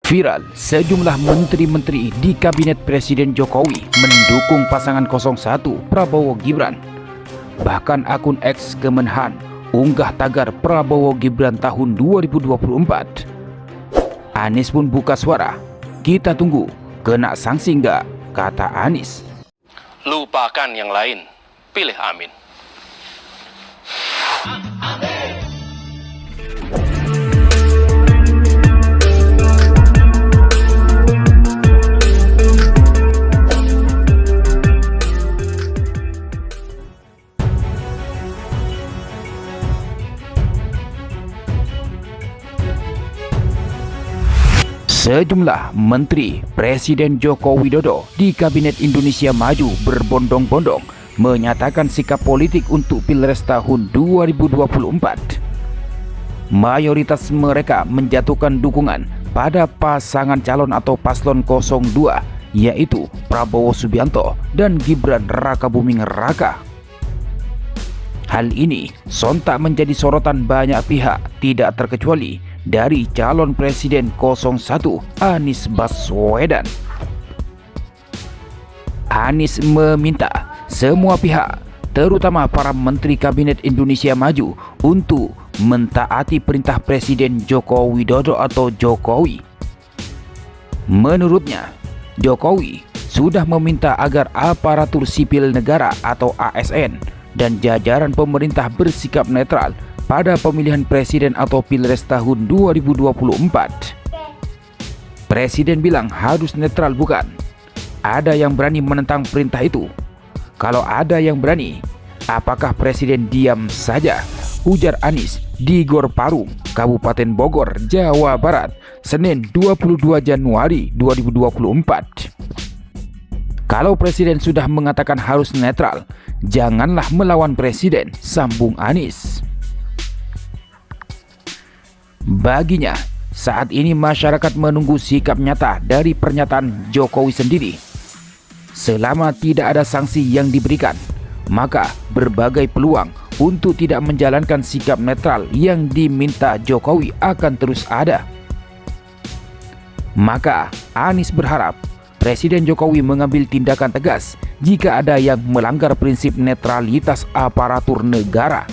Viral, sejumlah menteri-menteri di Kabinet Presiden Jokowi mendukung pasangan 01 Prabowo Gibran. Bahkan akun X Kemenhan unggah tagar Prabowo Gibran tahun 2024. Anies pun buka suara, "Kita tunggu, kena sanksi nggak?" kata Anies. Lupakan yang lain, pilih Amin. Sejumlah menteri Presiden Joko Widodo di Kabinet Indonesia Maju berbondong-bondong menyatakan sikap politik untuk Pilpres tahun 2024. Mayoritas mereka menjatuhkan dukungan pada pasangan calon atau paslon 02, yaitu Prabowo Subianto dan Gibran Rakabuming Raka. Hal ini sontak menjadi sorotan banyak pihak, tidak terkecuali dari calon Presiden 01 Anies Baswedan. Anies meminta semua pihak, terutama para menteri Kabinet Indonesia Maju, untuk mentaati perintah Presiden Joko Widodo atau Jokowi. Menurutnya, Jokowi sudah meminta agar aparatur sipil negara atau ASN dan jajaran pemerintah bersikap netral pada pemilihan presiden atau Pilpres tahun 2024. Presiden bilang harus netral bukan? Ada yang berani menentang perintah itu? Kalau ada yang berani, apakah Presiden diam saja? Ujar Anies di Gor Parung, Kabupaten Bogor, Jawa Barat, Senin 22 Januari 2024. Kalau Presiden sudah mengatakan harus netral, janganlah melawan Presiden, sambung Anies. Baginya, saat ini masyarakat menunggu sikap nyata dari pernyataan Jokowi sendiri. Selama tidak ada sanksi yang diberikan, maka berbagai peluang untuk tidak menjalankan sikap netral yang diminta Jokowi akan terus ada. Maka Anies berharap Presiden Jokowi mengambil tindakan tegas jika ada yang melanggar prinsip netralitas aparatur negara.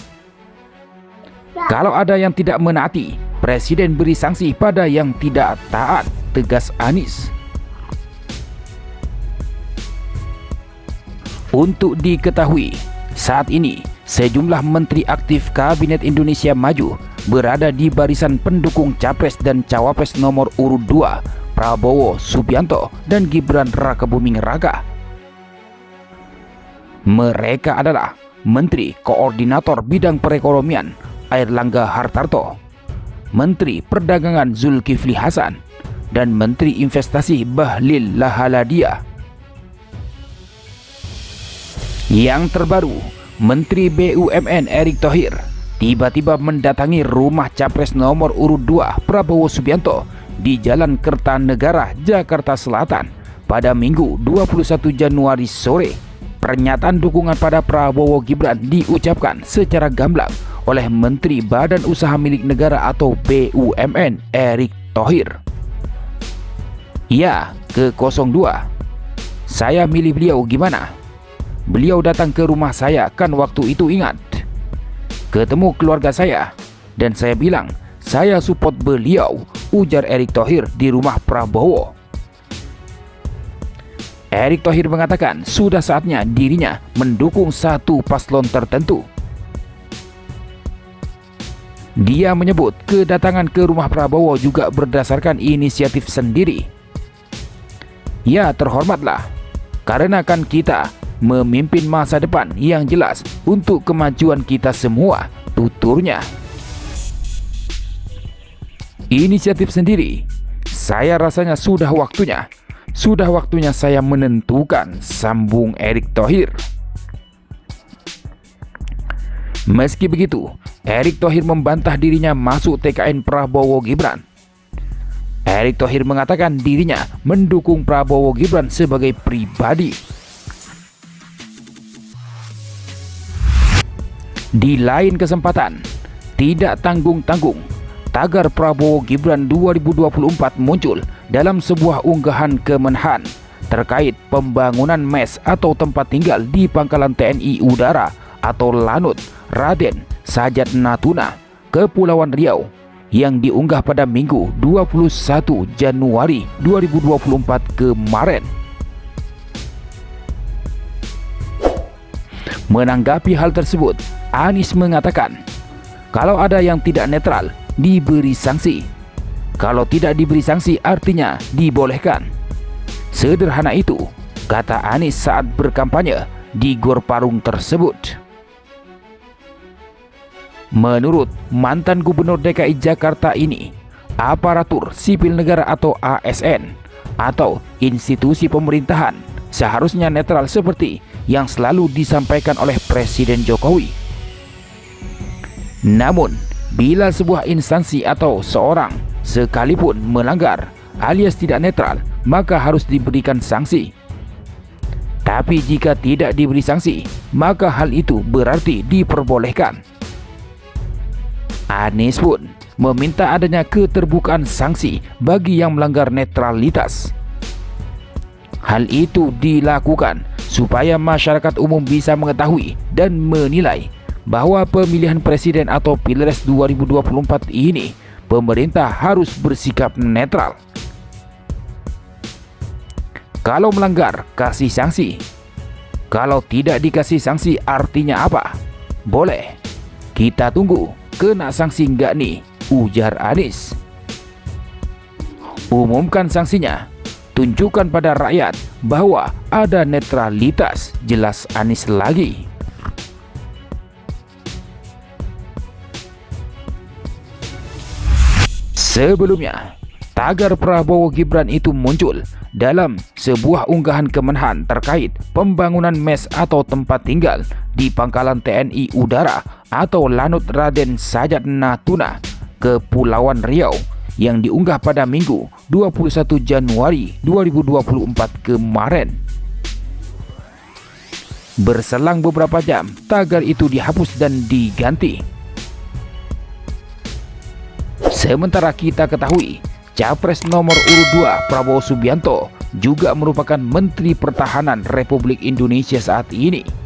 Kalau ada yang tidak menaati, Presiden beri sanksi pada yang tidak taat, tegas Anies. Untuk diketahui, saat ini sejumlah menteri aktif Kabinet Indonesia Maju berada di barisan pendukung Capres dan Cawapres nomor urut 2, Prabowo Subianto dan Gibran Rakabuming Raka. Mereka adalah Menteri Koordinator Bidang Perekonomian Airlangga Hartarto, Menteri Perdagangan Zulkifli Hasan, dan Menteri Investasi Bahlil Lahaladia. Yang terbaru, Menteri BUMN Erick Thohir tiba-tiba mendatangi rumah Capres nomor urut 2 Prabowo Subianto di Jalan Kertanegara, Jakarta Selatan pada Minggu 21 Januari sore. Pernyataan dukungan pada Prabowo Gibran diucapkan secara gamblang oleh Menteri Badan Usaha Milik Negara atau BUMN Erick Thohir. Ya, ke 02. Saya milih beliau gimana? Beliau datang ke rumah saya kan waktu itu, ingat? Ketemu keluarga saya dan saya bilang saya support beliau, ujar Erick Thohir di rumah Prabowo. Erick Thohir mengatakan sudah saatnya dirinya mendukung satu paslon tertentu. Dia menyebut kedatangan ke rumah Prabowo juga berdasarkan inisiatif sendiri. Ya, terhormatlah, karena kan kita memimpin masa depan yang jelas untuk kemajuan kita semua, tuturnya. Inisiatif sendiri, saya rasanya sudah waktunya saya menentukan, sambung Erick Thohir. Meski begitu, Erick Thohir membantah dirinya masuk TKN Prabowo Gibran. Erick Thohir mengatakan dirinya mendukung Prabowo Gibran sebagai pribadi. Di lain kesempatan, tidak tanggung-tanggung, tagar Prabowo Gibran 2024 muncul dalam sebuah unggahan Kemenhan terkait pembangunan mes atau tempat tinggal di Pangkalan TNI Udara atau Lanut Raden Sajat Natuna, Kepulauan Riau, yang diunggah pada Minggu 21 Januari 2024 kemarin. Menanggapi hal tersebut, Anies mengatakan, kalau ada yang tidak netral, diberi sanksi. Kalau tidak diberi sanksi artinya dibolehkan. Sederhana itu, kata Anies saat berkampanye di Gor Parung tersebut. Menurut mantan Gubernur DKI Jakarta ini, aparatur sipil negara atau ASN atau institusi pemerintahan seharusnya netral seperti yang selalu disampaikan oleh Presiden Jokowi. Namun, bila sebuah instansi atau seorang sekalipun melanggar alias tidak netral, maka harus diberikan sanksi. Tapi jika tidak diberi sanksi, maka hal itu berarti diperbolehkan. Anies pun meminta adanya keterbukaan sanksi bagi yang melanggar netralitas. Hal itu dilakukan supaya masyarakat umum bisa mengetahui dan menilai bahwa pemilihan presiden atau Pilpres 2024 ini pemerintah harus bersikap netral. Kalau melanggar, kasih sanksi. Kalau tidak dikasih sanksi artinya apa? Boleh. Kita tunggu, kena sanksi enggak nih? Ujar Anies. Umumkan sanksinya. Tunjukkan pada rakyat bahwa ada netralitas, jelas Anies lagi. Sebelumnya, tagar Prabowo Gibran itu muncul dalam sebuah unggahan Kemenhan terkait pembangunan mes atau tempat tinggal di Pangkalan TNI Udara atau Lanut Raden Sajat Natuna, Kepulauan Riau, yang diunggah pada Minggu 21 Januari 2024 kemarin. Berselang beberapa jam, tagar itu dihapus dan diganti. Sementara kita ketahui, Capres nomor urut 2 Prabowo Subianto juga merupakan Menteri Pertahanan Republik Indonesia saat ini.